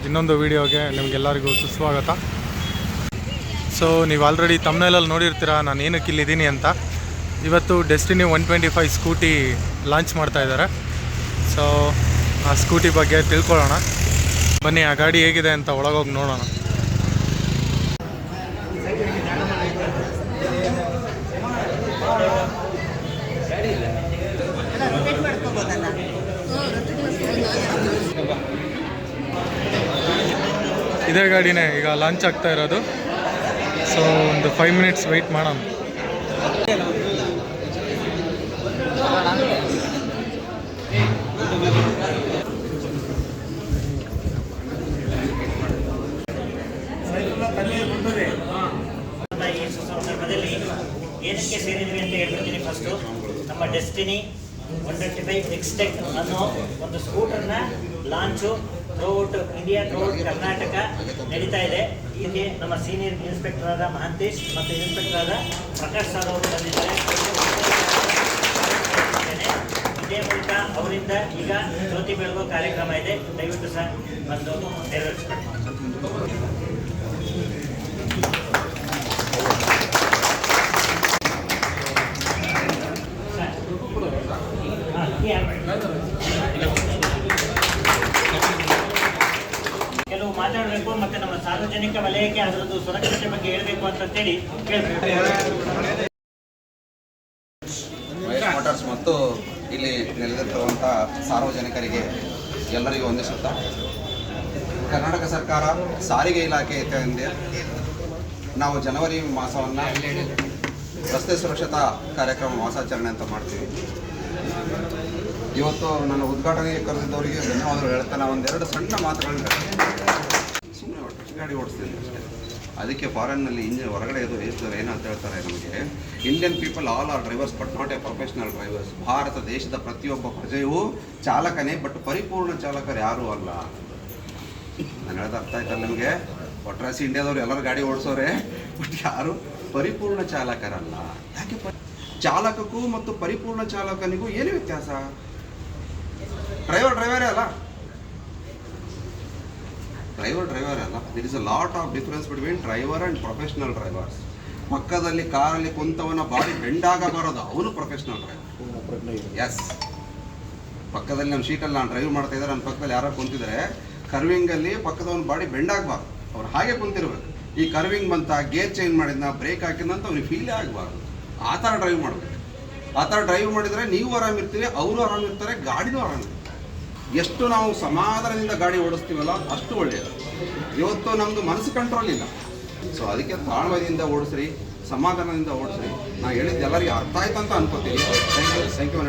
ಇನ್ನೊಂದು ವಿಡಿಯೋಗೆ ನಿಮಗೆಲ್ಲರಿಗೂ ಸುಸ್ವಾಗತ. ಸೊ ನೀವು ಆಲ್ರೆಡಿ ತಮ್ನೇಲಲ್ಲಿ ನೋಡಿರ್ತೀರ ನಾನು ಏನಕ್ಕೆ ಇಲ್ಲಿದ್ದೀನಿ ಅಂತ. ಇವತ್ತು ಡೆಸ್ಟಿನಿ 125 ಸ್ಕೂಟಿ ಲಾಂಚ್ ಮಾಡ್ತಾ ಇದ್ದಾರೆ. ಸೊ ಆ ಸ್ಕೂಟಿ ಬಗ್ಗೆ ತಿಳ್ಕೊಳ್ಳೋಣ ಬನ್ನಿ. ಆ ಗಾಡಿ ಹೇಗಿದೆ ಅಂತ ಒಳಗೋಗಿ ನೋಡೋಣ. ಇದೇ ಗಾಡಿನೇ ಈಗ ಲಾಂಚ್ ಆಗ್ತಾ ಇರೋದು. ಸೊ ಒಂದು 5 ಮಿನಿಟ್ಸ್ ವೆಯ್ಟ್ ಮಾಡೋಣ. ಈ ಸಂದರ್ಭದಲ್ಲಿ ಏನಕ್ಕೆ ಸೇರಿದ್ವಿ ಅಂತ ಹೇಳ್ಬಿಡ್ತೀನಿ. ಫಸ್ಟು ನಮ್ಮ ಡೆಸ್ಟಿನಿ 125 ಎಕ್ಸ್ಟೆಕ್ ಅನ್ನೋ ಒಂದು ಸ್ಕೂಟರ್ನ launch throughout India, throughout Karnataka ನಡೀತಾ ಇದೆ. ಹೀಗೆ ನಮ್ಮ ಸೀನಿಯರ್ ಇನ್ಸ್ಪೆಕ್ಟರ್ ಆದ ಮಹಾಂತೇಶ್ ಮತ್ತು ಇನ್ಸ್ಪೆಕ್ಟರ್ ಆದ ಪ್ರಕಾಶ್ ಸರ್ ಅವರು ಬಂದಿದ್ದಾರೆ. ಇದೇ ಮೂಲಕ ಅವರಿಂದ ಈಗ ಜ್ಯೋತಿ ಬೆಳಗೋ ಕಾರ್ಯಕ್ರಮ ಇದೆ. ದಯವಿಟ್ಟು ಸರ್ ಬಂದು ನೆರವೇರಿಸ್ಬೇಕು. ಕೆಲವು ಮಾತಾಡಬೇಕು ಮತ್ತೆ ನಮ್ಮ ಸಾರ್ವಜನಿಕ ವಲಯಕ್ಕೆ ಅದರದ್ದು ಸುರಕ್ಷತೆ ಬಗ್ಗೆ ಹೇಳಬೇಕು ಅಂತೇಳಿ ಕೇಳಬೇಕು. ಮೋಟಾರ್ಸ್ ಮತ್ತು ಇಲ್ಲಿ ನೆಲೆದಿರುವಂಥ ಸಾರ್ವಜನಿಕರಿಗೆ ಎಲ್ಲರಿಗೂ ವಂದಿಸುತ್ತಾ, ಕರ್ನಾಟಕ ಸರ್ಕಾರ ಸಾರಿಗೆ ಇಲಾಖೆ ವತಿಯಿಂದ ನಾವು ಜನವರಿ ಮಾಸವನ್ನು ರಸ್ತೆ ಸುರಕ್ಷತಾ ಕಾರ್ಯಕ್ರಮ ಮಾಸಾಚರಣೆ ಅಂತ ಮಾಡ್ತೀವಿ. ಇವತ್ತು ನನ್ನ ಉದ್ಘಾಟನೆಗೆ ಕರೆದಿದ್ದವರಿಗೆ ಧನ್ಯವಾದಗಳು ಹೇಳ್ತಾನೆ. ಒಂದೆರಡು ಸಣ್ಣ ಮಾತುಗಳನ್ನ ಸುಮ್ಮನೆ ಗಾಡಿ ಓಡಿಸ್ತೀನಿ ಅಷ್ಟೇ. ಅದಕ್ಕೆ ಫಾರಿನ್ನಲ್ಲಿ ಇಂಜಿನ್ ಹೊರಗಡೆ ಇದು ಹೇಳ್ತಾರೆ ಏನಂತ ಹೇಳ್ತಾರೆ, ನಮಗೆ Indian people all are drivers but not A professional drivers. Bharat ದೇಶದ ಪ್ರತಿಯೊಬ್ಬ ಪ್ರಜೆಯೂ ಚಾಲಕನೇ, ಬಟ್ ಪರಿಪೂರ್ಣ ಚಾಲಕರು ಯಾರೂ ಅಲ್ಲ. ನಾನು ಹೇಳೋದು ಅರ್ಥ ಆಯ್ತಲ್ಲ ನಿಮಗೆ? ಒಟ್ರಾಸಿ ಇಂಡಿಯಾದವ್ರು ಎಲ್ಲರೂ ಗಾಡಿ ಓಡಿಸೋರೆ, ಬಟ್ ಯಾರು ಪರಿಪೂರ್ಣ ಚಾಲಕರಲ್ಲ. ಯಾಕೆ ಚಾಲಕಕ್ಕೂ ಮತ್ತು ಪರಿಪೂರ್ಣ ಚಾಲಕನಿಗೂ ಏನು ವ್ಯತ್ಯಾಸ? ಡ್ರೈವರೇ ಅಲ್ಲ, ಡ್ರೈವರ್ ಅಲ್ಲ. There is a lot of difference between driver and professional drivers. ಪಕ್ಕದಲ್ಲಿ ಕಾರಲ್ಲಿ ಕುಂತವನ ಬಾಡಿ ಬೆಂಡಾಗಬಾರದು, ಅವನು ಪ್ರೊಫೆಷನಲ್ ಡ್ರೈವರ್. ಎಸ್, ಪಕ್ಕದಲ್ಲಿ ನಮ್ಮ ಶೀಟಲ್ಲಿ ನಾನು ಡ್ರೈವ್ ಮಾಡ್ತಾ ಇದ್ದಾರೆ, ನನ್ನ ಪಕ್ಕದಲ್ಲಿ ಯಾರೋ ಕುಂತಿದ್ದಾರೆ, ಕರ್ವಿಂಗಲ್ಲಿ ಪಕ್ಕದವನ ಬಾಡಿ ಬೆಂಡಾಗಬಾರ್ದು, ಅವ್ರು ಹಾಗೆ ಕುಂತಿರ್ಬೇಕು. ಈ ಕರ್ವಿಂಗ್ ಬಂತ, ಗೇರ್ ಚೇಂಜ್ ಮಾಡಿದ್ನ, ಬ್ರೇಕ್ ಹಾಕಿದಂತ ಅವ್ನಿಗೆ ಫೀಲೇ ಆಗಬಾರ್ದು. ಆ ಥರ ಡ್ರೈವ್ ಮಾಡಬೇಕು. ಆ ಥರ ಡ್ರೈವ್ ಮಾಡಿದರೆ ನೀವು ಆರಾಮಿರ್ತೀವಿ, ಅವರು ಆರಾಮಿರ್ತಾರೆ, ಗಾಡಿನೂ ಆರಾಮಿರ್ತಾರೆ. ಎಷ್ಟು ನಾವು ಸಮಾಧಾನದಿಂದ ಗಾಡಿ ಓಡಿಸ್ತೀವಲ್ಲ ಅಷ್ಟು ಒಳ್ಳೆಯದು. ಇವತ್ತು ನಮ್ಮದು ಮನಸ್ಸು ಕಂಟ್ರೋಲ್ ಇಲ್ಲ. ಸೊ ಅದಕ್ಕೆ ತಾಳ್ಮೆಯಿಂದ ಓಡಿಸ್ರಿ, ಸಮಾಧಾನದಿಂದ ಓಡಿಸ್ರಿ. ನಾನು ಹೇಳಿದ್ದು ಎಲ್ಲರಿಗೂ ಅರ್ಥ ಆಯ್ತು ಅಂತ ಅನ್ಕೋತೀನಿ. Thank you.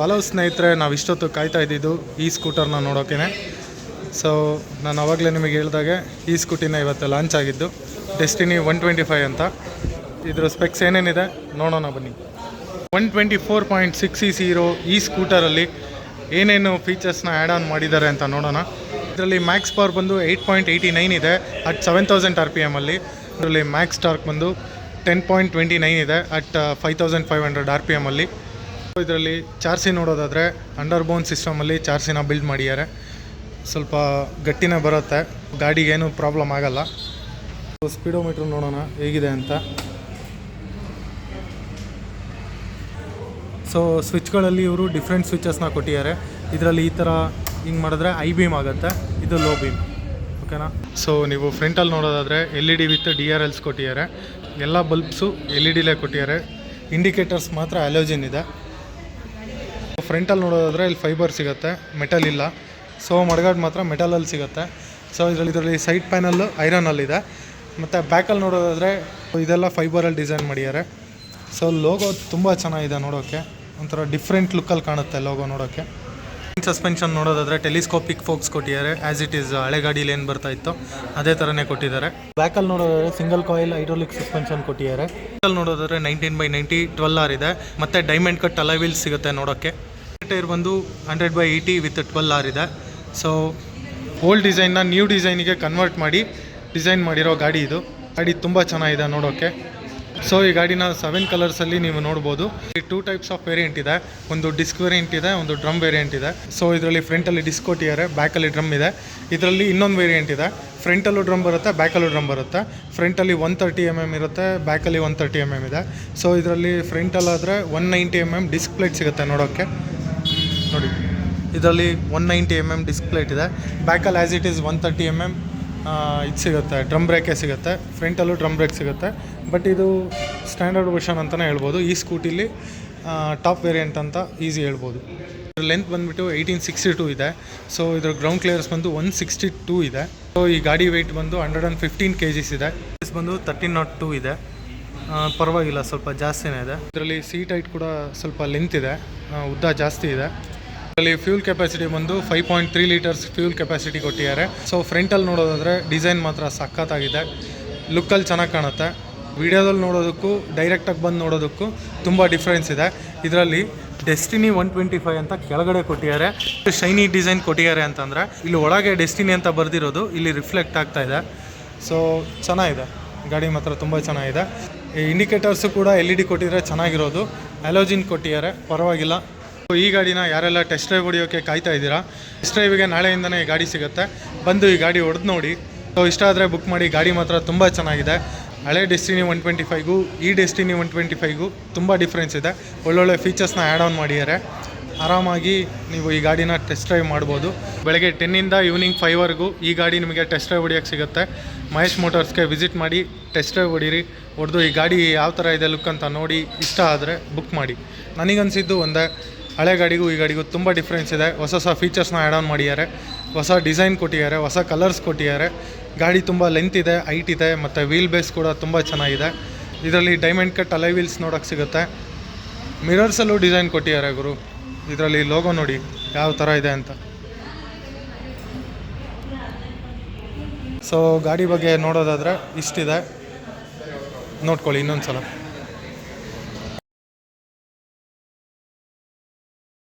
ಹಲೋ ಸ್ನೇಹಿತರೆ, ನಾವು ಇಷ್ಟೊತ್ತು ಕಾಯ್ತಾ ಇದ್ದಿದ್ದು ಈ ಸ್ಕೂಟರ್ನ ನೋಡೋಕೆ. ಸೊ ನಾನು ಆವಾಗಲೇ ನಿಮಗೆ ಹೇಳಿದಾಗೆ ಈ ಸ್ಕೂಟಿನ ಇವತ್ತು ಲಾಂಚ್ ಆಗಿದ್ದು ಡೆಸ್ಟಿನಿ 125 ಅಂತ. ಇದ್ರ ಸ್ಪೆಕ್ಸ್ ಏನೇನಿದೆ ನೋಡೋಣ ಬನ್ನಿ. 124.6 cc ಇರೋ ಈ ಸ್ಕೂಟರಲ್ಲಿ ಏನೇನು ಫೀಚರ್ಸ್ನ ಆ್ಯಡ್ ಆನ್ ಮಾಡಿದ್ದಾರೆ ಅಂತ ನೋಡೋಣ. ಇದರಲ್ಲಿ ಮ್ಯಾಕ್ಸ್ ಪವರ್ ಬಂದು 8.89 ಇದೆ ಅಟ್ 7000 RPM ಅಲ್ಲಿ. ಇದರಲ್ಲಿ ಮ್ಯಾಕ್ಸ್ ಟಾರ್ಕ್ ಬಂದು 10.29 ಇದೆ ಅಟ್ 5500 RPM ಅಲ್ಲಿ. ಇದರಲ್ಲಿ ಚಾರ್ಸಿ ನೋಡೋದಾದರೆ ಅಂಡರ್ ಬೋನ್ ಸಿಸ್ಟಮಲ್ಲಿ ಚಾರ್ಸಿನ ಬಿಲ್ಡ್ ಮಾಡಿದ್ದಾರೆ. ಸ್ವಲ್ಪ ಗಟ್ಟಿನೇ ಬರುತ್ತೆ, ಗಾಡಿಗೇನು ಪ್ರಾಬ್ಲಮ್ ಆಗಲ್ಲ. ಸ್ಪೀಡೋಮೀಟ್ರ್ ನೋಡೋಣ ಹೇಗಿದೆ ಅಂತ. ಸೊ ಸ್ವಿಚ್ಗಳಲ್ಲಿ ಇವರು ಡಿಫ್ರೆಂಟ್ ಸ್ವಿಚಸ್ನ ಕೊಟ್ಟಿದ್ದಾರೆ. ಇದರಲ್ಲಿ ಈ ಥರ ಹಿಂಗೆ ಮಾಡಿದ್ರೆ ಐ ಬೀಮ್ ಆಗುತ್ತೆ, ಇದು ಲೋ ಬೀಮ್. ಓಕೆನಾ? ಸೊ ನೀವು ಫ್ರಂಟಲ್ಲಿ ನೋಡೋದಾದರೆ LED ವಿತ್ DRLs ಕೊಟ್ಟಿದ್ದಾರೆ. ಎಲ್ಲ ಬಲ್ಬ್ಸು LED ಕೊಟ್ಟಿದ್ದಾರೆ. ಇಂಡಿಕೇಟರ್ಸ್ ಮಾತ್ರ ಹ್ಯಾಲೋಜಿನ್ ಇದೆ. ಫ್ರಂಟಲ್ಲಿ ನೋಡೋದಾದರೆ ಇಲ್ಲಿ ಫೈಬರ್ ಸಿಗುತ್ತೆ, ಮೆಟಲ್ ಇಲ್ಲ. ಸೊ ಮಡ್ಗಾಡ್ ಮಾತ್ರ ಮೆಟಲಲ್ಲಿ ಸಿಗುತ್ತೆ. ಸೊ ಇದರಲ್ಲಿ ಸೈಡ್ ಪ್ಯಾನಲ್ಲು ಐರನಲ್ಲಿದೆ. ಮತ್ತು ಬ್ಯಾಕಲ್ಲಿ ನೋಡೋದಾದರೆ ಇದೆಲ್ಲ ಫೈಬರಲ್ಲಿ ಡಿಸೈನ್ ಮಾಡಿದ್ದಾರೆ. ಸೊ ಲೋಗೋ ತುಂಬ ಚೆನ್ನಾಗಿದೆ ನೋಡೋಕ್ಕೆ, ಒಂಥರ ಡಿಫ್ರೆಂಟ್ ಲುಕ್ಕಲ್ಲಿ ಕಾಣುತ್ತೆ ಲೋಗೋ ನೋಡೋಕ್ಕೆ. ಸಸ್ಪೆನ್ಷನ್ ನೋಡೋದಾದರೆ ಟೆಲಿಸ್ಕೋಪಿಕ್ ಫೋಕ್ಸ್ ಕೊಟ್ಟಿದ್ದಾರೆ. ಆ್ಯಸ್ ಇಟ್ ಈಸ್ ಹಳೆ ಗಾಡೀಲಿ ಏನು ಬರ್ತಾ ಇತ್ತು ಅದೇ ಥರನೇ ಕೊಟ್ಟಿದ್ದಾರೆ. ಬ್ಯಾಕಲ್ಲಿ ನೋಡೋದಾದರೆ ಸಿಂಗಲ್ ಕಾಯಿಲ್ ಹೈಡ್ರೋಲಿಕ್ ಸಸ್ಪೆನ್ಷನ್ ಕೊಟ್ಟಿದ್ದಾರೆ. ಬ್ಯಾಕಲ್ಲಿ ನೋಡೋದಾದರೆ 19/90 12R ಇದೆ. ಮತ್ತು ಡೈಮಂಡ್ ಕಟ್ ಅಲಾಯ್ ವೀಲ್ಸ್ ಸಿಗುತ್ತೆ ನೋಡೋಕ್ಕೆ. ಟೈರ್ ಬಂದು 100/80 ವಿತ್ 12R ಇದೆ. ಸೊ ಓಲ್ಡ್ ಡಿಸೈನ್ನ ನ್ಯೂ ಡಿಸೈನಿಗೆ ಕನ್ವರ್ಟ್ ಮಾಡಿ ಡಿಸೈನ್ ಮಾಡಿರೋ ಗಾಡಿ ಇದು. ಗಾಡಿ ತುಂಬ ಚೆನ್ನಾಗಿದೆ ನೋಡೋಕ್ಕೆ. ಸೊ ಈ ಗಾಡಿನ 7 ಕಲರ್ಸಲ್ಲಿ ನೀವು ನೋಡ್ಬೋದು. ಈ 2 ಟೈಪ್ಸ್ ಆಫ್ ವೇರಿಯಂಟ್ ಇದೆ. ಒಂದು ಡಿಸ್ಕ್ ವೇರಿಯಂಟ್ ಇದೆ, ಒಂದು ಡ್ರಮ್ ವೇರಿಯಂಟ್ ಇದೆ. ಸೊ ಇದರಲ್ಲಿ ಫ್ರಂಟಲ್ಲಿ ಡಿಸ್ಕ್ ಕೊಟ್ಟಿದ್ದಾರೆ, ಬ್ಯಾಕಲ್ಲಿ ಡ್ರಮ್ ಇದೆ. ಇದರಲ್ಲಿ ಇನ್ನೊಂದು ವೇರಿಯಂಟ್ ಇದೆ, ಫ್ರಂಟಲ್ಲೂ ಡ್ರಮ್ ಬರುತ್ತೆ, ಬ್ಯಾಕಲ್ಲೂ ಡ್ರಮ್ ಬರುತ್ತೆ. ಫ್ರಂಟಲ್ಲಿ 130 mm ಇರುತ್ತೆ, ಬ್ಯಾಕಲ್ಲಿ 130 mm ಇದೆ. ಸೊ ಇದರಲ್ಲಿ ಫ್ರಂಟಲ್ಲಾದರೆ 190 mm ಡಿಸ್ಕ್ ಪ್ಲೇಟ್ ಸಿಗುತ್ತೆ ನೋಡೋಕ್ಕೆ. ನೋಡಿ ಇದರಲ್ಲಿ 190 mm ಡಿಸ್ಕ್ ಪ್ಲೇಟ್ ಇದೆ. ಬ್ಯಾಕಲ್ಲಿ ಆ್ಯಸ್ ಇಟ್ ಈಸ್ 130 mm ಇದು ಸಿಗುತ್ತೆ, ಡ್ರಮ್ ಬ್ರೇಕೇ ಸಿಗುತ್ತೆ. ಫ್ರಂಟಲ್ಲೂ ಡ್ರಮ್ ಬ್ರೇಕ್ ಸಿಗುತ್ತೆ. ಬಟ್ ಇದು ಸ್ಟ್ಯಾಂಡರ್ಡ್ ವರ್ಷನ್ ಅಂತಲೇ ಹೇಳ್ಬೋದು. ಈ ಸ್ಕೂಟಿಲಿ ಟಾಪ್ ವೇರಿಯಂಟ್ ಅಂತ ಈಸಿ ಹೇಳ್ಬೋದು. ಇದ್ರ ಲೆಂತ್ ಬಂದುಬಿಟ್ಟು 1862 ಇದೆ. ಸೊ ಇದ್ರ ಗ್ರೌಂಡ್ ಕ್ಲಿಯರ್ಸ್ ಬಂದು 162 ಇದೆ. ಸೊ ಈ ಗಾಡಿ ವೆಯ್ಟ್ ಬಂದು 115 kgs ಇದೆ. ಪ್ರೈಸ್ ಬಂದು 1302 ಇದೆ. ಪರವಾಗಿಲ್ಲ, ಸ್ವಲ್ಪ ಜಾಸ್ತಿನೇ ಇದೆ. ಇದರಲ್ಲಿ ಸೀಟ್ ಹೈಟ್ ಕೂಡ ಸ್ವಲ್ಪ ಲೆಂತ್ ಇದೆ, ಉದ್ದ ಜಾಸ್ತಿ ಇದೆ. ಇದರಲ್ಲಿ ಫ್ಯೂಲ್ ಕೆಪಾಸಿಟಿ ಬಂದು 5.3 ಲೀಟರ್ಸ್ ಫ್ಯೂಲ್ ಕೆಪಾಸಿಟಿ ಕೊಟ್ಟಿದ್ದಾರೆ. ಸೊ ಫ್ರಂಟಲ್ಲಿ ನೋಡೋದಾದರೆ ಡಿಸೈನ್ ಮಾತ್ರ ಸಖತ್ತಾಗಿದೆ, ಲುಕ್ಕಲ್ಲಿ ಚೆನ್ನಾಗಿ ಕಾಣುತ್ತೆ. ವಿಡಿಯೋದಲ್ಲಿ ನೋಡೋದಕ್ಕೂ ಡೈರೆಕ್ಟಾಗಿ ಬಂದು ನೋಡೋದಕ್ಕೂ ತುಂಬ ಡಿಫ್ರೆನ್ಸ್ ಇದೆ. ಇದರಲ್ಲಿ ಡೆಸ್ಟಿನಿ 125 ಅಂತ ಕೆಳಗಡೆ ಕೊಟ್ಟಿದ್ದಾರೆ. ಶೈನಿ ಡಿಸೈನ್ ಕೊಟ್ಟಿದ್ದಾರೆ ಅಂತಂದರೆ ಇಲ್ಲಿ ಒಳಗೆ ಡೆಸ್ಟಿನಿ ಅಂತ ಬರೆದಿರೋದು ಇಲ್ಲಿ ರಿಫ್ಲೆಕ್ಟ್ ಆಗ್ತಾ ಇದೆ. ಸೊ ಚೆನ್ನಾಗಿದೆ, ಗಾಡಿ ಮಾತ್ರ ತುಂಬ ಚೆನ್ನಾಗಿದೆ. ಇಂಡಿಕೇಟರ್ಸು ಕೂಡ LED ಕೊಟ್ಟಿದ್ದಾರೆ, ಚೆನ್ನಾಗಿರೋದು. ಹ್ಯಾಲೋಜಿನ್ ಕೊಟ್ಟಿದ್ದಾರೆ, ಪರವಾಗಿಲ್ಲ. ಈ ಗಾಡಿನ ಯಾರೆಲ್ಲ ಟೆಸ್ಟ್ ಡ್ರೈವ್ ಹೊಡಿಯೋಕ್ಕೆ ಕಾಯ್ತಾ ಇದ್ದೀರಾ, ಟೆಸ್ಟ್ ಡ್ರೈವಿಗೆ ನಾಳೆಯಿಂದನೇ ಈ ಗಾಡಿ ಸಿಗುತ್ತೆ. ಬಂದು ಈ ಗಾಡಿ ಹೊಡೆದು ನೋಡಿ. ಸೊ ಇಷ್ಟ ಆದರೆ ಬುಕ್ ಮಾಡಿ. ಗಾಡಿ ಮಾತ್ರ ತುಂಬ ಚೆನ್ನಾಗಿದೆ. ಹಳೆ ಡೆಸ್ಟಿನಿ 125ಗೂ ಈ ಡೆಸ್ಟಿನಿ 125ಗೂ ತುಂಬ ಡಿಫ್ರೆನ್ಸ್ ಇದೆ. ಒಳ್ಳೊಳ್ಳೆ ಫೀಚರ್ಸ್ನ ಆ್ಯಡ್ ಆನ್ ಮಾಡಿದ್ದಾರೆ. ಆರಾಮಾಗಿ ನೀವು ಈ ಗಾಡಿನ ಟೆಸ್ಟ್ ಡ್ರೈವ್ ಮಾಡ್ಬೋದು. ಬೆಳಗ್ಗೆ 10 ಈವ್ನಿಂಗ್ 5ವರೆಗೂ ಈ ಗಾಡಿ ನಿಮಗೆ ಟೆಸ್ಟ್ ಡ್ರೈವ್ ಹೊಡಿಯೋಕ್ಕೆ ಸಿಗುತ್ತೆ. ಮಹೇಶ್ ಮೋಟರ್ಸ್ಗೆ ವಿಸಿಟ್ ಮಾಡಿ, ಟೆಸ್ಟ್ ಡ್ರೈವ್ ಹೊಡೀರಿ. ಹೊಡೆದು ಈ ಗಾಡಿ ಯಾವ ಥರ ಇದೆ ಲುಕ್ ಅಂತ ನೋಡಿ, ಇಷ್ಟ ಆದರೆ ಬುಕ್ ಮಾಡಿ. ನನಗನ್ಸಿದ್ದು ಒಂದೇ, ಹಳೆ ಗಾಡಿಗೂ ಈ ಗಾಡಿಗೂ ತುಂಬ ಡಿಫ್ರೆನ್ಸ್ ಇದೆ. ಹೊಸ ಹೊಸ ಫೀಚರ್ಸ್ನ ಆ್ಯಡ್ ಆನ್ ಮಾಡಿದ್ದಾರೆ, ಹೊಸ ಡಿಸೈನ್ ಕೊಟ್ಟಿದ್ದಾರೆ, ಹೊಸ ಕಲರ್ಸ್ ಕೊಟ್ಟಿದ್ದಾರೆ. ಗಾಡಿ ತುಂಬ ಲೆಂತ್ ಇದೆ, ಹೈಟ್ ಇದೆ, ಮತ್ತು ವೀಲ್ ಬೇಸ್ ಕೂಡ ತುಂಬ ಚೆನ್ನಾಗಿದೆ. ಇದರಲ್ಲಿ ಡೈಮಂಡ್ ಕಟ್ ಅಲೈ ವೀಲ್ಸ್ ನೋಡೋಕ್ಕೆ ಸಿಗುತ್ತೆ. ಮಿರರ್ಸಲ್ಲೂ ಡಿಸೈನ್ ಕೊಟ್ಟಿದ್ದಾರೆ ಗುರು. ಇದರಲ್ಲಿ ಲೋಗೋ ನೋಡಿ ಯಾವ ಥರ ಇದೆ ಅಂತ. ಸೊ ಗಾಡಿ ಬಗ್ಗೆ ನೋಡೋದಾದರೆ ಇಷ್ಟಿದೆ, ನೋಡ್ಕೊಳ್ಳಿ ಇನ್ನೊಂದು ಸಲ.